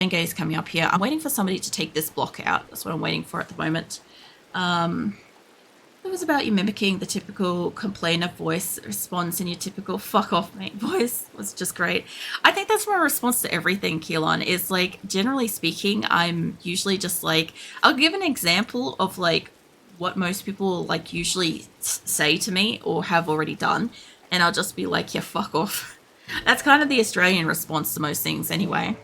Engay's coming up here. I'm waiting for somebody to take this block out. That's what I'm waiting for at the moment. It was about you mimicking the typical complainer voice response in your typical fuck off mate voice. It was just great. I think that's my response to everything, Keelan, is like, generally speaking, I'm usually just like, I'll give an example of like what most people like usually say to me or have already done, and I'll just be like, yeah, fuck off. That's kind of the Australian response to most things anyway.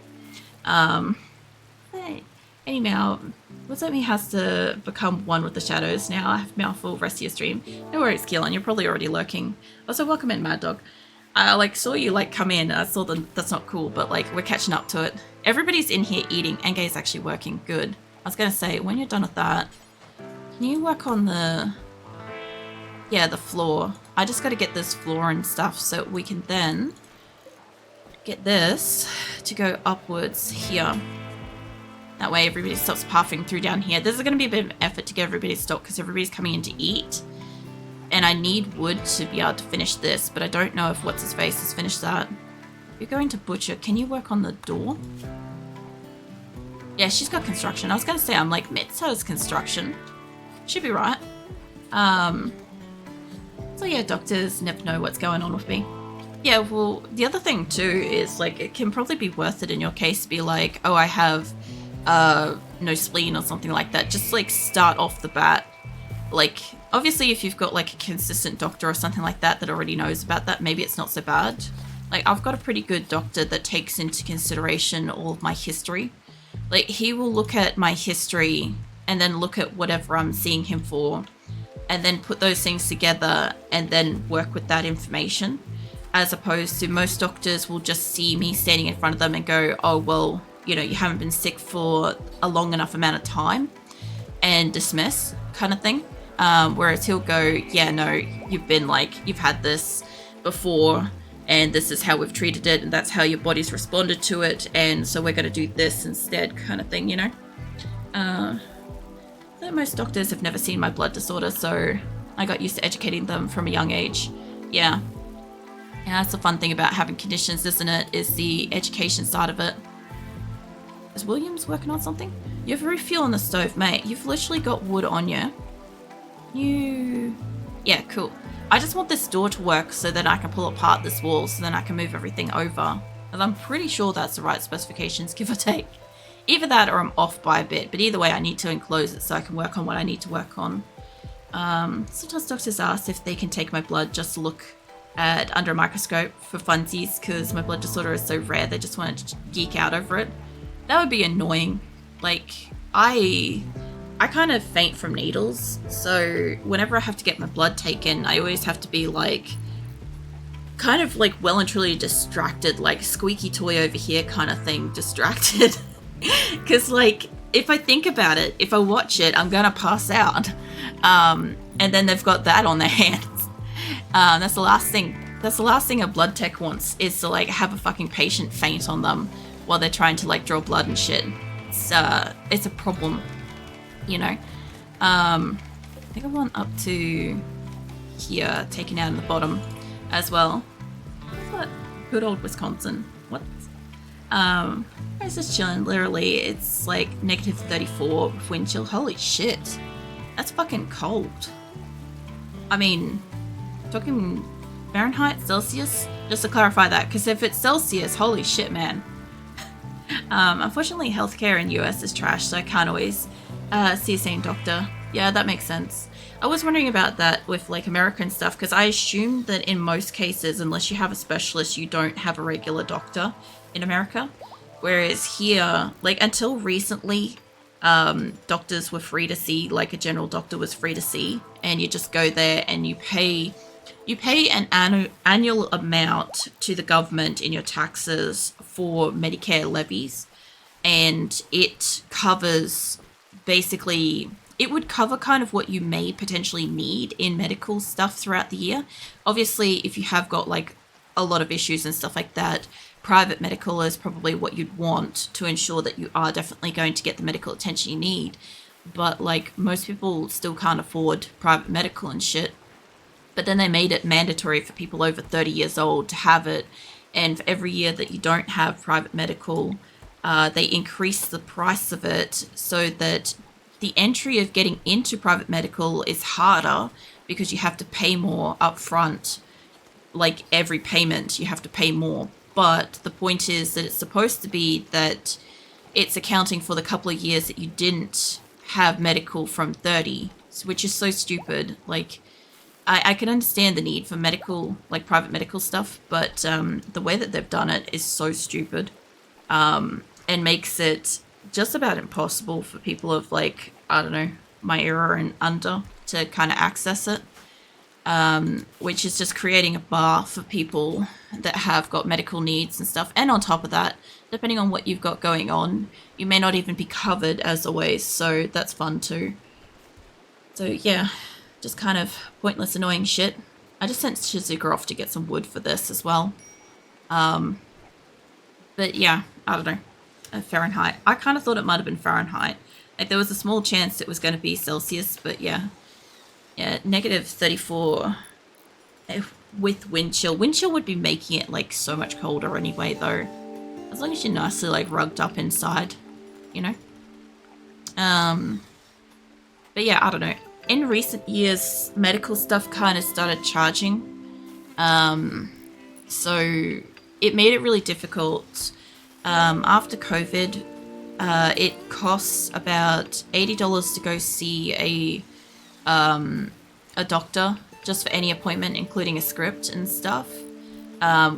Anyhow, what's that me has to become one with the shadows now. I have mouthful rest of your stream. No worries, Keelan, you're probably already lurking. Also, welcome in, Mad Dog. I like saw you like come in. I saw that's not cool, but like we're catching up to it. Everybody's in here eating. Engay's actually working. Good. I was gonna say, when you're done with that, can you work on the floor? I just got to get this floor and stuff so we can then get this to go upwards here. That way everybody stops pathing through down here. This is going to be a bit of an effort to get everybody to stop because everybody's coming in to eat. And I need wood to be able to finish this, but I don't know if what's-his-face has finished that. You're going to butcher. Can you work on the door? Yeah, she's got construction. I was going to say, I'm like, Mitz has construction. Should be right. So yeah, doctors never know what's going on with me. Yeah, well, the other thing too is like, it can probably be worth it in your case to be like, oh, I have no spleen or something like that. Just like start off the bat. Like, obviously if you've got like a consistent doctor or something like that that already knows about that, maybe it's not so bad. Like, I've got a pretty good doctor that takes into consideration all of my history. Like, he will look at my history and then look at whatever I'm seeing him for and then put those things together and then work with that information, as opposed to most doctors will just see me standing in front of them and go, oh, well, you know, you haven't been sick for a long enough amount of time, and dismiss kind of thing. Whereas he'll go, yeah, no, you've had this before and this is how we've treated it and that's how your body's responded to it, and so we're going to do this instead kind of thing, you know. Most doctors have never seen my blood disorder, so I got used to educating them from a young age. Yeah, that's the fun thing about having conditions, isn't it, is the education side of it. Is Williams working on something? You have refuel on the stove, mate. You've literally got wood on you. Yeah, cool. I just want this door to work so that I can pull apart this wall so then I can move everything over. And I'm pretty sure that's the right specifications, give or take. Either that or I'm off by a bit, but either way I need to enclose it so I can work on what I need to work on. Sometimes doctors ask if they can take my blood just to look at under a microscope for funsies because my blood disorder is so rare they just want to geek out over it. That would be annoying. Like, I kind of faint from needles, so whenever I have to get my blood taken, I always have to be like, kind of like well and truly distracted, like squeaky toy over here kind of thing, distracted. Because like, if I think about it, if I watch it, I'm gonna pass out. And then they've got that on their hands. That's the last thing a blood tech wants, is to like have a fucking patient faint on them while they're trying to like draw blood and shit. It's a problem, you know. I think I want up to here, taken out in the bottom as well. What? Good old Wisconsin. What? Where's this chilling? Literally, it's like negative 34 with wind chill. Holy shit. That's fucking cold. I mean, talking Fahrenheit, Celsius? Just to clarify that, because if it's Celsius, holy shit, man. Unfortunately, healthcare in US is trash, so I can't always see a sane doctor. Yeah, that makes sense. I was wondering about that with like American stuff, because I assume that in most cases, unless you have a specialist, you don't have a regular doctor in America. Whereas here, like until recently, doctors were free to see, like a general doctor was free to see, and you just go there and you pay an annual amount to the government in your taxes for Medicare levies, and it covers basically, it would cover kind of what you may potentially need in medical stuff throughout the year. Obviously, if you have got like a lot of issues and stuff like that, private medical is probably what you'd want to ensure that you are definitely going to get the medical attention you need. But like, most people still can't afford private medical and shit. But then they made it mandatory for people over 30 years old to have it. And for every year that you don't have private medical, they increase the price of it so that the entry of getting into private medical is harder because you have to pay more upfront. Like every payment, you have to pay more. But the point is that it's supposed to be that it's accounting for the couple of years that you didn't have medical from 30, which is so stupid. Like, I can understand the need for medical, like private medical stuff, but the way that they've done it is so stupid, and makes it just about impossible for people of, like, I don't know, my era and under to kind of access it, which is just creating a bar for people that have got medical needs and stuff. And on top of that, depending on what you've got going on, you may not even be covered as always, so that's fun too. So yeah, just kind of pointless, annoying shit. I just sent Shizuka off to get some wood for this as well. But yeah, I don't know. Fahrenheit. I kind of thought it might have been Fahrenheit. Like, there was a small chance it was going to be Celsius, but yeah. Yeah, negative 34 with wind chill. Wind chill would be making it, like, so much colder anyway, though. As long as you're nicely, like, rugged up inside, you know? But yeah, I don't know. In recent years, medical stuff kind of started charging. So it made it really difficult. After COVID, it costs about $80 to go see a doctor, just for any appointment, including a script and stuff.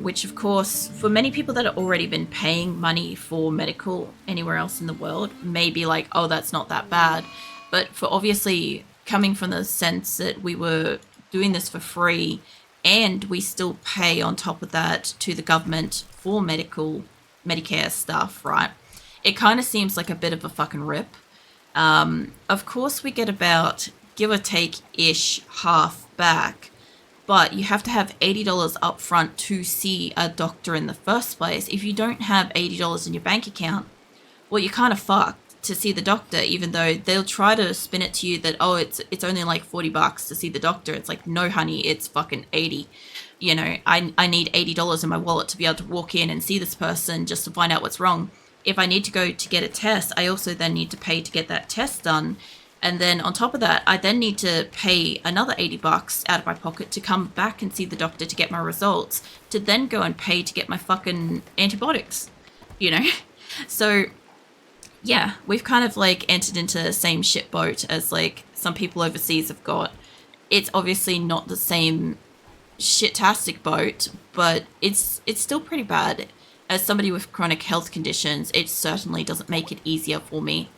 Which, of course, for many people that have already been paying money for medical anywhere else in the world, may be like, oh, that's not that bad. But for obviously coming from the sense that we were doing this for free and we still pay on top of that to the government for Medicare stuff, right? It kind of seems like a bit of a fucking rip. Of course, we get about, give or take-ish, half back. But you have to have $80 up front to see a doctor in the first place. If you don't have $80 in your bank account, well, you're kind of fucked to see the doctor, even though they'll try to spin it to you that, oh, it's only like $40 to see the doctor. It's like, no, honey, it's fucking 80. You know, I need $80 in my wallet to be able to walk in and see this person just to find out what's wrong. If I need to go to get a test, I also then need to pay to get that test done. And then on top of that, I then need to pay another $80 out of my pocket to come back and see the doctor to get my results, to then go and pay to get my fucking antibiotics, you know? So, yeah, we've kind of, like, entered into the same shit boat as, like, some people overseas have got. It's obviously not the same shit-tastic boat, but it's still pretty bad. As somebody with chronic health conditions, it certainly doesn't make it easier for me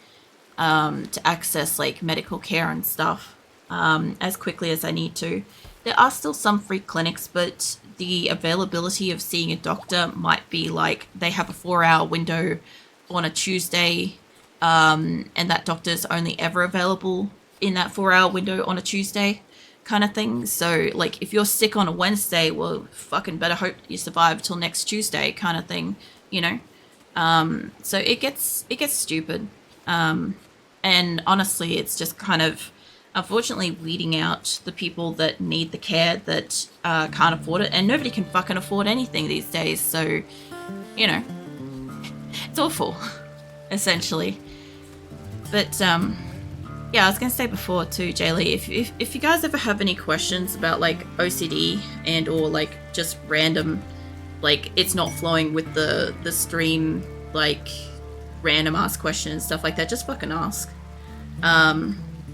to access, like, medical care and stuff as quickly as I need to. There are still some free clinics, but the availability of seeing a doctor might be like they have a 4-hour window on a Tuesday, and that doctor's only ever available in that 4-hour window on a Tuesday kind of thing. So, like, if you're sick on a Wednesday, well, fucking better hope you survive till next Tuesday kind of thing, you know? So it gets stupid. And honestly, it's just kind of, unfortunately, weeding out the people that need the care that can't afford it. And nobody can fucking afford anything these days. So, you know, it's awful, essentially. But, yeah, I was going to say before too, Jaylee, if you guys ever have any questions about, like, OCD and or, like, just random, like, it's not flowing with the stream, like, random ask questions and stuff like that, just fucking ask.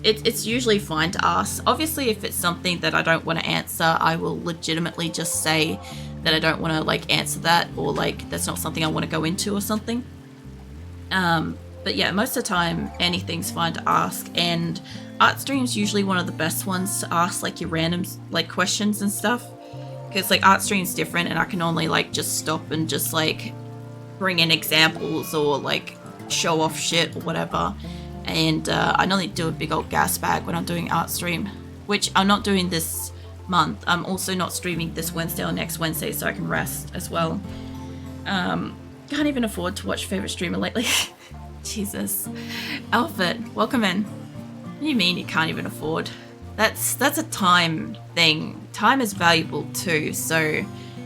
It's usually fine to ask. Obviously, if it's something that I don't want to answer, I will legitimately just say that I don't want to, like, answer that, or, like, that's not something I want to go into or something. But yeah, most of the time, anything's fine to ask, and Artstream's usually one of the best ones to ask, like, your random, like, questions and stuff, because, like, Artstream's different, and I can only, like, just stop and just, like, bring in examples or, like, show off shit or whatever. And I normally do a big old gas bag when I'm doing Artstream, which I'm not doing this month. I'm also not streaming this Wednesday or next Wednesday, so I can rest as well. Can't even afford to watch favorite streamer lately. Jesus. Alfred, welcome in. What do you mean you can't even afford? That's a time thing. Time is valuable too, so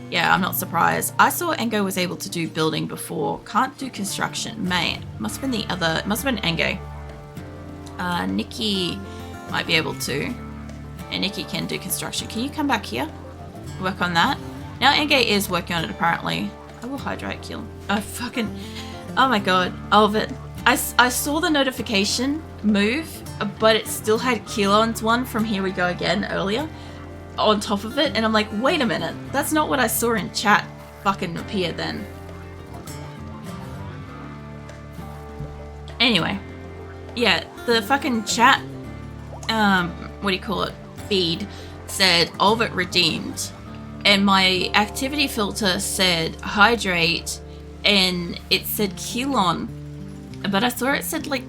Yeah, I'm not surprised. I saw Engo was able to do building before. Can't do construction. Mate, must have been the other... Must have been Engo. Nikki might be able to. And Nikki can do construction. Can you come back here? Work on that? Now Engo is working on it, apparently. I will hydrate kill. Oh, fucking... Oh my god. All of it. I saw the notification move, but it still had Keelan's one from Here We Go Again earlier on top of it, and I'm like, wait a minute, that's not what I saw in chat fucking appear then. Anyway, yeah, the fucking chat, what do you call it, feed said all of it redeemed, and my activity filter said hydrate, and it said Keelan, but I saw it said like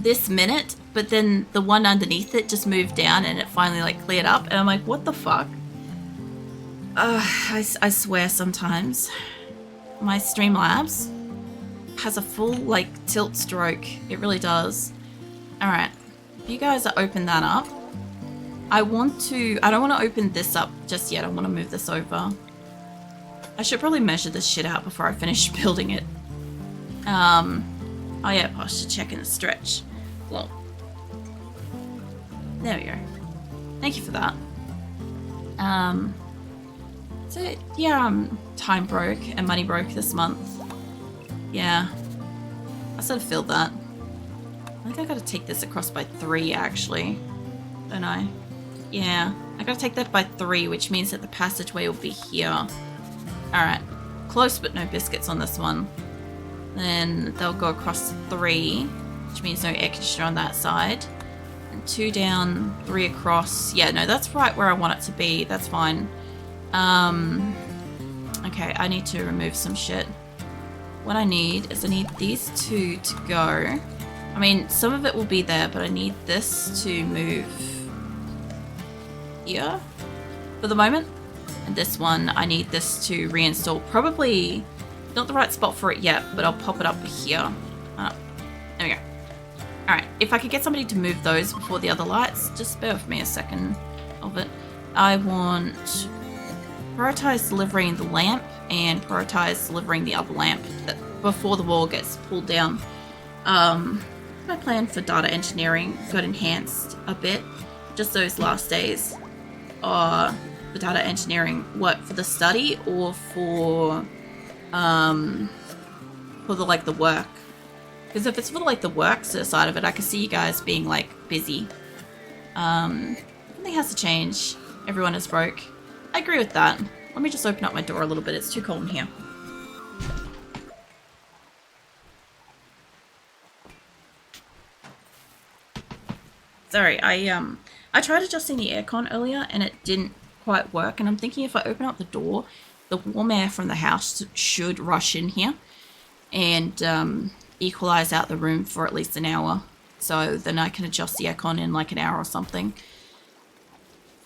this minute, but then the one underneath it just moved down and it finally like cleared up, and I'm like, what the fuck? I swear sometimes my Streamlabs has a full like tilt stroke. It really does. All right, if you guys are open that up, I don't want to open this up just yet. I want to move this over. I should probably measure this shit out before I finish building it. Oh yeah, posture check and stretch. Well, there we go. Thank you for that. So yeah, time broke and money broke this month. Yeah, I sort of feel that. I think I gotta take this across by 3 actually, don't I? Yeah, I gotta take that by 3, which means that the passageway will be here. Alright, close but no biscuits on this one. Then they'll go across 3, which means no air conditioner on that side. And 2 down, 3 across. Yeah, no, that's right where I want it to be. That's fine. Okay, I need to remove some shit. What I need is I need these 2 to go. I mean, some of it will be there, but I need this to move here for the moment. And this one, I need this to reinstall. Probably not the right spot for it yet, but I'll pop it up here. There we go. Alright, if I could get somebody to move those before the other lights, just bear with me a second of it. I want prioritize delivering the lamp and prioritize delivering the other lamp before the wall gets pulled down. My plan for data engineering got enhanced a bit. Just those last days are the data engineering work for the study or for the work. Because if it's for like the work side of it, I can see you guys being like busy. Something has to change. Everyone is broke. I agree with that. Let me just open up my door a little bit. It's too cold in here. Sorry, I tried adjusting the aircon earlier and it didn't quite work, and I'm thinking if I open up the door, the warm air from the house should rush in here and equalize out the room for at least an hour, so then I can adjust the aircon in like an hour or something.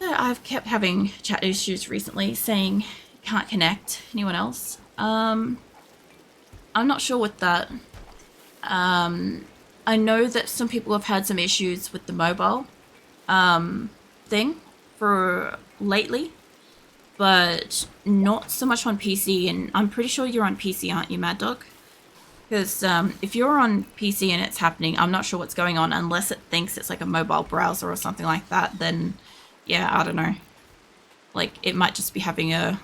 So I've kept having chat issues recently saying can't connect. Anyone else? I'm not sure with that. I know that some people have had some issues with the mobile thing for lately, but not so much on PC, and I'm pretty sure you're on PC, aren't you, Mad Dog? Because if you're on PC and it's happening, I'm not sure what's going on unless it thinks it's like a mobile browser or something like that, then yeah, I don't know. Like, it might just be having a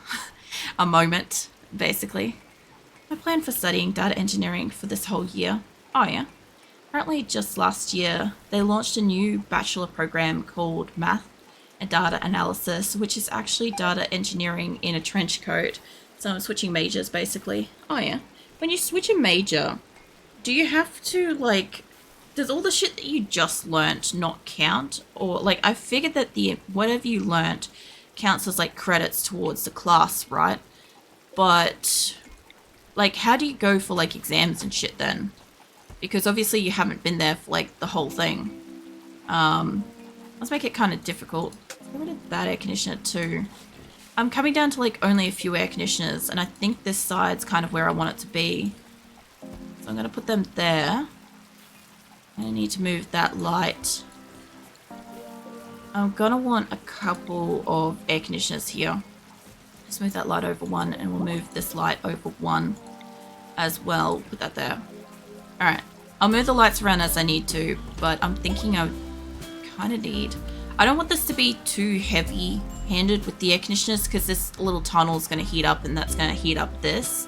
moment, basically. My plan for studying data engineering for this whole year. Oh yeah. Apparently just last year, they launched a new bachelor program called Math and Data Analysis, which is actually data engineering in a trench coat. So I'm switching majors, basically. Oh yeah. When you switch a major, do you have to, like, does all the shit that you just learnt not count? Or, like, I figured that whatever you learnt counts as, like, credits towards the class, right? But, like, how do you go for, like, exams and shit then? Because obviously you haven't been there for, like, the whole thing. Let's make it kind of difficult. Get rid of that air conditioner too. I'm coming down to, like, only a few air conditioners, and I think this side's kind of where I want it to be. So I'm going to put them there. I need to move that light. I'm going to want a couple of air conditioners here. Let's move that light over 1, and we'll move this light over 1 as well. Put that there. Alright. I'll move the lights around as I need to, but I'm thinking I kind of need... I don't want this to be too heavy-handed with the air conditioners, because this little tunnel is going to heat up, and that's going to heat up this.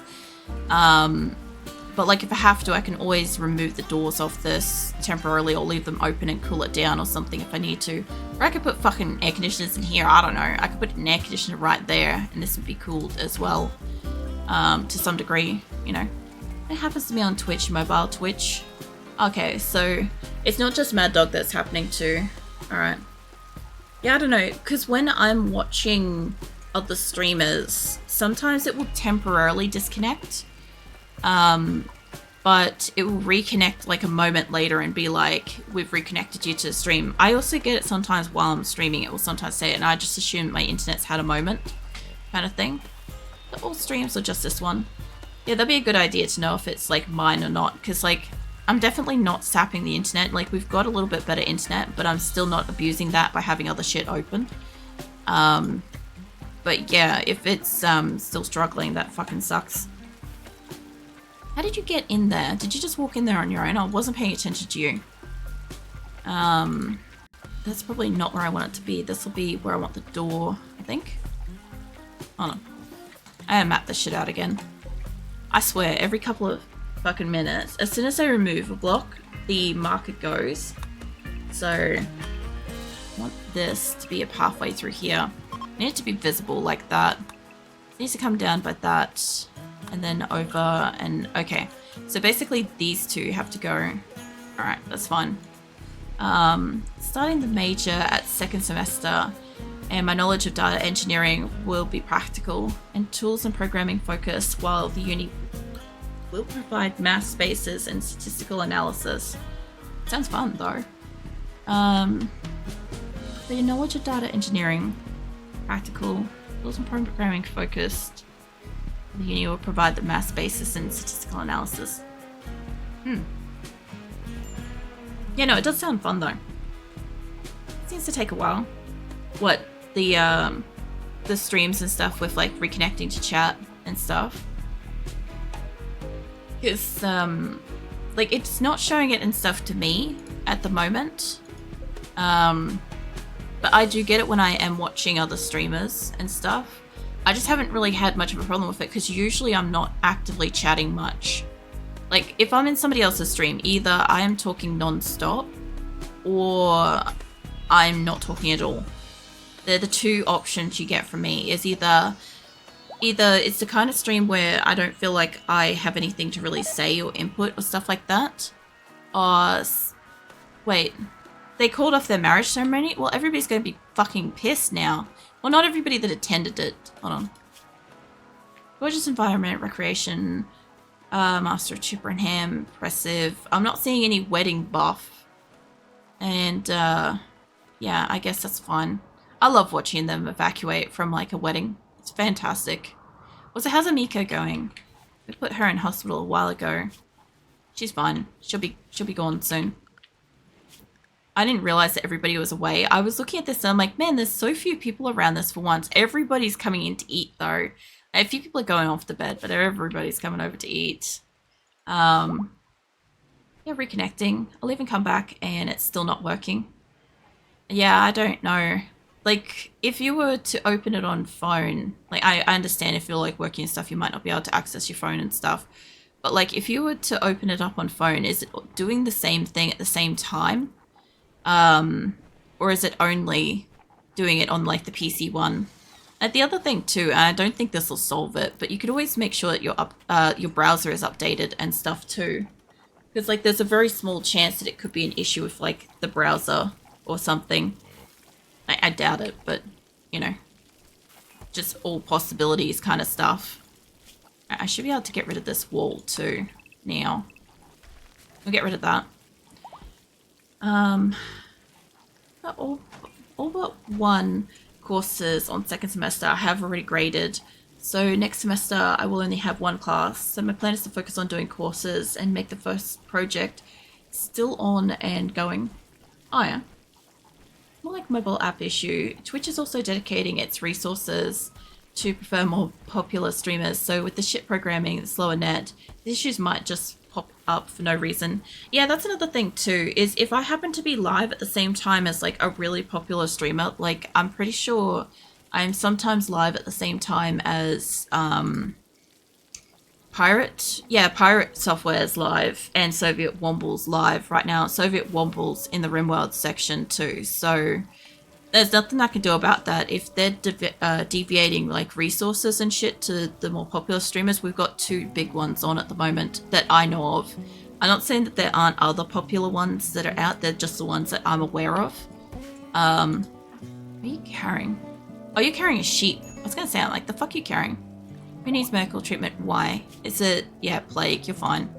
But like if I have to, I can always remove the doors off this temporarily, or leave them open and cool it down or something if I need to. Or I could put fucking air conditioners in here, I don't know. I could put an air conditioner right there, and this would be cooled as well, to some degree, you know. It happens to me on Twitch, mobile Twitch. Okay, so it's not just Mad Dog that's happening too. Alright. Yeah, I don't know, because when I'm watching other streamers, sometimes it will temporarily disconnect. But it will reconnect like a moment later and be like, we've reconnected you to the stream. I also get it sometimes while I'm streaming. It will sometimes say it, and I just assume my internet's had a moment kind of thing. But all streams or just this one? Yeah, that'd be a good idea to know if it's like mine or not, because like I'm definitely not sapping the internet. Like we've got a little bit better internet, but I'm still not abusing that by having other shit open. But yeah, if it's still struggling, that fucking sucks. How did you get in there? Did you just walk in there on your own? I wasn't paying attention to you. That's probably not where I want it to be. This will be where I want the door, I think. Hold on. I map this shit out again. I swear, every couple of fucking minutes, as soon as I remove a block, the marker goes. So, I want this to be a pathway through here. I need it to be visible like that. It needs to come down by that. And then over and okay. So basically these two have to go. Alright, that's fine. Starting the major at second semester, and my knowledge of data engineering will be practical and tools and programming focused, while the uni will provide math spaces and statistical analysis. Sounds fun though. So your knowledge of data engineering, practical, tools and programming focused. The uni will provide the math basis and statistical analysis. Yeah, no, it does sound fun though. It seems to take a while. What, the streams and stuff with like reconnecting to chat and stuff? Because like it's not showing it and stuff to me at the moment. But I do get it when I am watching other streamers and stuff. I just haven't really had much of a problem with it because usually I'm not actively chatting much. Like, if I'm in somebody else's stream, either I am talking non-stop or I'm not talking at all. They're the two options you get from me. Is either it's the kind of stream where I don't feel like I have anything to really say or input or stuff like that. Or, wait, they called off their marriage ceremony? Well, everybody's going to be fucking pissed now. Well, not everybody that attended it. Hold on. Gorgeous environment, recreation, Master of Chippenham, impressive. I'm not seeing any wedding buff. And, yeah, I guess that's fine. I love watching them evacuate from, like, a wedding. It's fantastic. Also, how's Amika going? We put her in hospital a while ago. She's fine. She'll be gone soon. I didn't realize that everybody was away. I was looking at this and I'm like, man, there's so few people around this for once. Everybody's coming in to eat though. A few people are going off to bed, but everybody's coming over to eat. Yeah, reconnecting. I'll even come back and it's still not working. Yeah, I don't know. Like, if you were to open it on phone, like, I understand if you're like working and stuff, you might not be able to access your phone and stuff. But like, if you were to open it up on phone, is it doing the same thing at the same time? Or is it only doing it on like the PC one? And the other thing too, and I don't think this will solve it, but you could always make sure that your browser is updated and stuff too. Because like there's a very small chance that it could be an issue with like the browser or something. I doubt it, but you know, just all possibilities kind of stuff. I should be able to get rid of this wall too now. We'll get rid of that. All but one courses on second semester I have already graded. So next semester I will only have one class. So my plan is to focus on doing courses and make the first project still on and going. Oh yeah. More like mobile app issue. Twitch is also dedicating its resources to prefer more popular streamers. So with the shit programming, the slower net, the issues might just pop up for no reason. Yeah, that's another thing too, is if I happen to be live at the same time as like a really popular streamer, like I'm pretty sure I'm sometimes live at the same time as Pirate Software's live and Soviet Womble's live right now. Soviet Womble's in the RimWorld section too, so there's nothing I can do about that. If they're deviating like resources and shit to the more popular streamers, we've got 2 big ones on at the moment that I know of. I'm not saying that there aren't other popular ones that are out there, just the ones that I'm aware of. What are you carrying? Oh, you're carrying a sheep. I was gonna say, I'm like, the fuck are you carrying? Who needs medical treatment? Why? It's a, yeah, plague. You're fine.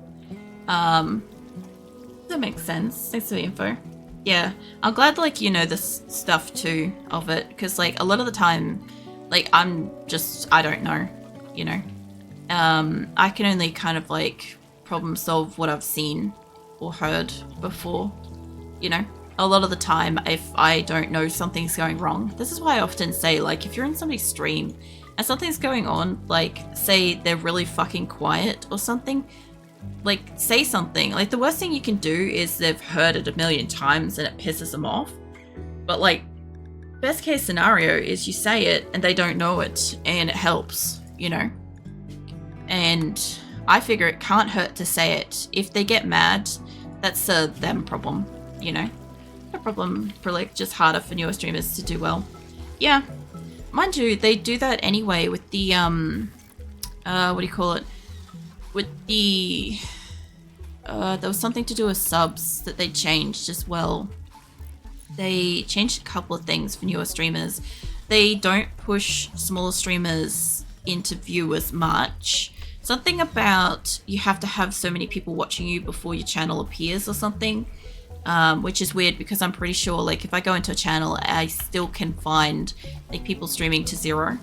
That makes sense. Thanks for the info. Yeah, I'm glad, like, you know this stuff too of it, because like a lot of the time, like I don't know, you know. I can only kind of like problem solve what I've seen or heard before, you know. A lot of the time, if I don't know something's going wrong, this is why I often say, like, if you're in somebody's stream and something's going on, like, say they're really fucking quiet or something, like, say something. Like, the worst thing you can do is they've heard it a million times and it pisses them off. But, like, best case scenario is you say it and they don't know it and it helps, you know? And I figure it can't hurt to say it. If they get mad, that's a them problem, you know? A problem for, like, just harder for newer streamers to do well. Yeah. Mind you, they do that anyway with the, what do you call it? With the, there was something to do with subs that they changed as well. They changed a couple of things for newer streamers. They don't push smaller streamers into view as much. Something about you have to have so many people watching you before your channel appears or something. Which is weird because I'm pretty sure, like, if I go into a channel, I still can find, like, people streaming to 0.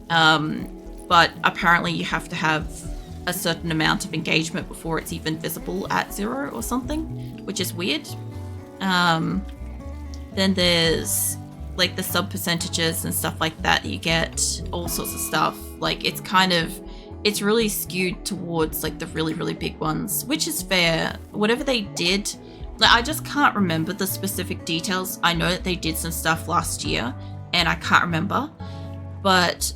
But apparently you have to have a certain amount of engagement before it's even visible at 0 or something, which is weird. Then there's, like, the sub percentages and stuff like that. You get all sorts of stuff. Like, it's really skewed towards, like, the really, really big ones, which is fair. Whatever they did, like, I just can't remember the specific details. I know that they did some stuff last year, and I can't remember. But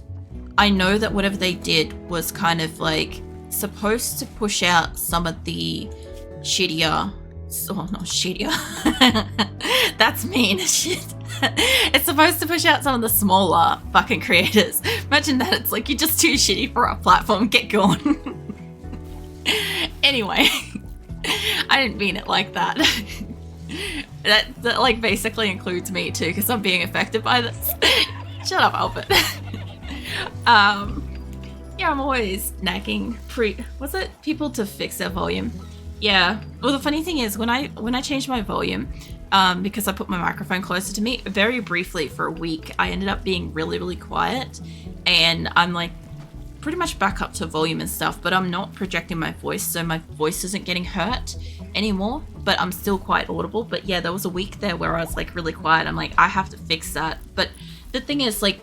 I know that whatever they did was kind of, like, supposed to push out some of the shittier... Oh, not shittier. That's mean as shit. It's supposed to push out some of the smaller fucking creators. Imagine that. It's like, you're just too shitty for our platform. Get gone. Anyway... I didn't mean it like that. that like basically includes me too, because I'm being affected by this. Shut up, Albert. Yeah, I'm always nagging people to fix their volume. Yeah. Well, the funny thing is when I changed my volume, because I put my microphone closer to me, very briefly for a week, I ended up being really, really quiet, and I'm like pretty much back up to volume and stuff, but I'm not projecting my voice, so my voice isn't getting hurt anymore, but I'm still quite audible. But yeah, there was a week there where I was like really quiet. I'm like, I have to fix that. But the thing is, like,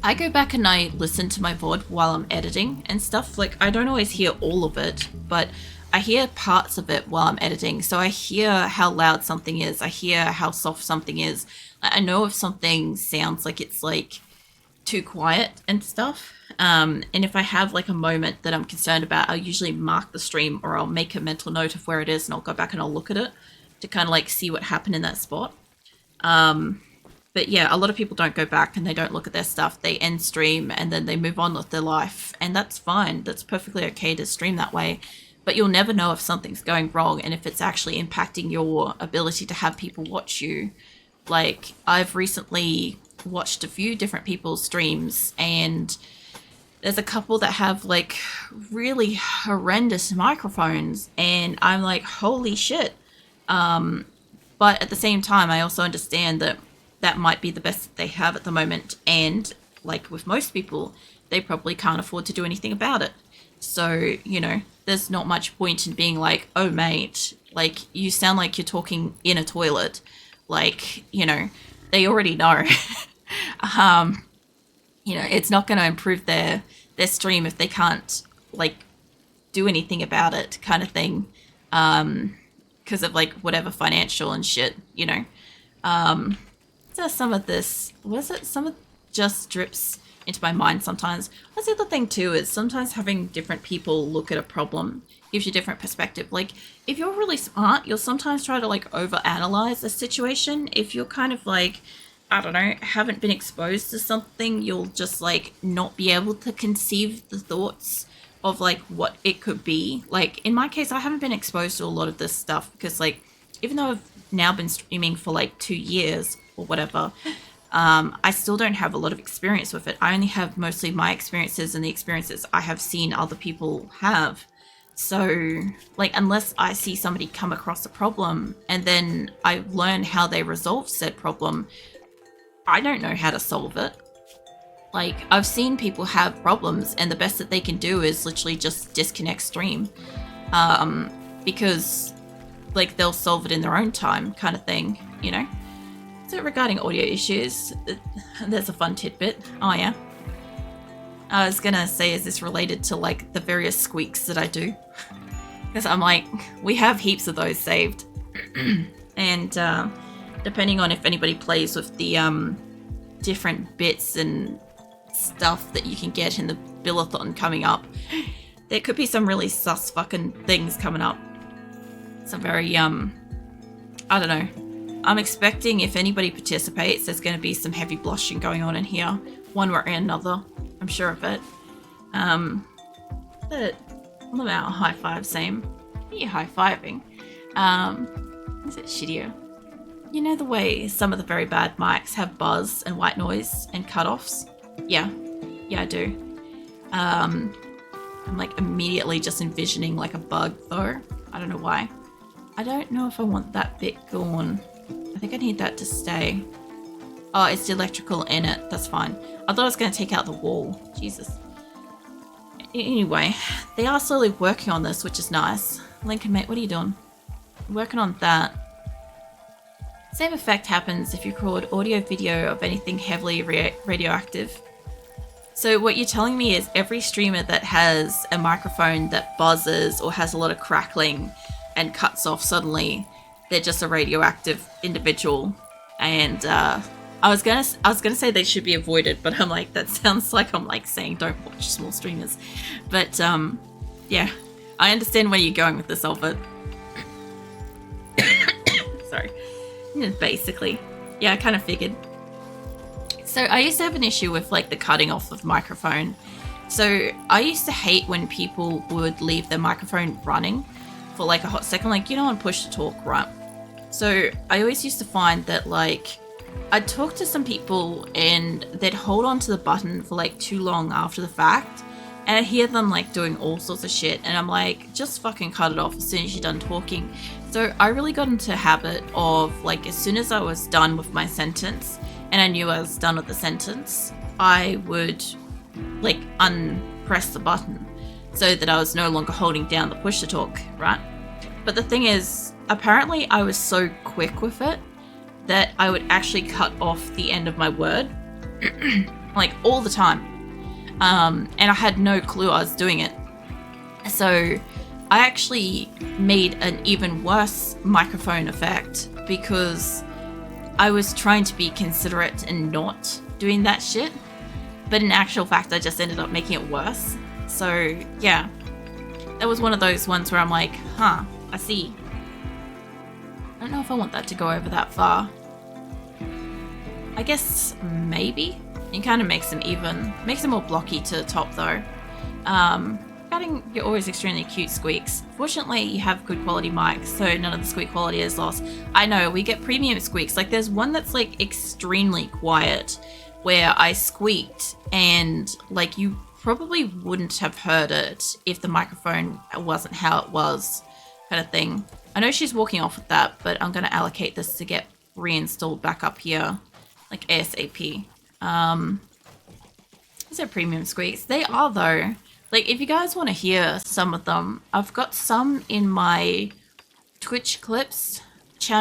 I go back and I listen to my VOD while I'm editing and stuff. Like, I don't always hear all of it, but I hear parts of it while I'm editing. So I hear how loud something is. I hear how soft something is. I know if something sounds like it's like too quiet and stuff. And if I have like a moment that I'm concerned about, I'll usually mark the stream, or I'll make a mental note of where it is, and I'll go back and I'll look at it to kind of like see what happened in that spot. But yeah, a lot of people don't go back and they don't look at their stuff. They end stream and then they move on with their life, and that's fine. That's perfectly okay to stream that way. But you'll never know if something's going wrong and if it's actually impacting your ability to have people watch you. Like, I've recently watched a few different people's streams, and there's a couple that have like really horrendous microphones, and I'm like, holy shit. But at the same time, I also understand that that might be the best that they have at the moment, and like with most people, they probably can't afford to do anything about it. So, you know, there's not much point in being like, oh mate, like, you sound like you're talking in a toilet. Like, you know, they already know. you know, it's not going to improve their stream if they can't like do anything about it, kind of thing, because of like whatever financial and shit, you know. So some of this, what is it? Some of just drips into my mind sometimes. That's the other thing too, is sometimes having different people look at a problem gives you a different perspective. Like if you're really smart, you'll sometimes try to like overanalyze a situation. If you're kind of like, I don't know, haven't been exposed to something, you'll just like not be able to conceive the thoughts of like what it could be. Like in my case, I haven't been exposed to a lot of this stuff because like, even though I've now been streaming for like 2 years or whatever, I still don't have a lot of experience with it. I only have mostly my experiences and the experiences I have seen other people have. So like, unless I see somebody come across a problem and then I learn how they resolve said problem, I don't know how to solve it. Like I've seen people have problems and the best that they can do is literally just disconnect stream, because like they'll solve it in their own time, kind of thing, you know. So regarding audio issues, there's a fun tidbit. Oh yeah, I was gonna say, is this related to like the various squeaks that I do? Because I'm like, we have heaps of those saved. And depending on if anybody plays with the different bits and stuff that you can get in the billathon coming up, there could be some really sus fucking things coming up. Some very I don't know. I'm expecting if anybody participates, there's going to be some heavy blushing going on in here, one way or another. I'm sure of it. But what about a high five, Sam? Are you high fiving? Is it shittier? You know the way some of the very bad mics have buzz and white noise and cutoffs? Yeah, I do. I'm like immediately just envisioning like a bug though. I don't know why. I don't know if I want that bit gone. I think I need that to stay. Oh, it's the electrical in it. That's fine. I thought I was going to take out the wall. Jesus. Anyway, they are slowly working on this, which is nice. Lincoln, mate, what are you doing? Working on that. Same effect happens if you record audio video of anything heavily radioactive. So what you're telling me is every streamer that has a microphone that buzzes or has a lot of crackling and cuts off suddenly, they're just a radioactive individual. And I was gonna say they should be avoided, but I'm like, that sounds like I'm like saying don't watch small streamers. But yeah, I understand where you're going with this, Albert. Sorry. Basically, yeah, I kind of figured. So I used to have an issue with like the cutting off of microphone. So I used to hate when people would leave their microphone running for like a hot second, like, you know, on push to talk, right? So I always used to find that like I'd talk to some people and they'd hold on to the button for like too long after the fact, and I'd hear them like doing all sorts of shit, and I'm like, just fucking cut it off as soon as you're done talking. So I really got into a habit of like, as soon as I was done with my sentence and I knew I was done with the sentence, I would like unpress the button so that I was no longer holding down the push to talk, right? But the thing is, apparently I was so quick with it that I would actually cut off the end of my word like all the time. And I had no clue I was doing it. So I actually made an even worse microphone effect because I was trying to be considerate and not doing that shit. But in actual fact, I just ended up making it worse. So yeah, that was one of those ones where I'm like, huh, I see. I don't know if I want that to go over that far. I guess maybe. It kind of makes them even. Makes them more blocky to the top though. Regarding your always extremely cute squeaks, fortunately you have good quality mics, so none of the squeak quality is lost. I know, we get premium squeaks. Like there's one that's like extremely quiet where I squeaked and like you probably wouldn't have heard it if the microphone wasn't how it was, kind of thing. I know she's walking off with that, but I'm going to allocate this to get reinstalled back up here, like ASAP. These are premium squeaks. They are though. Like if you guys want to hear some of them, I've got some in my Twitch clips.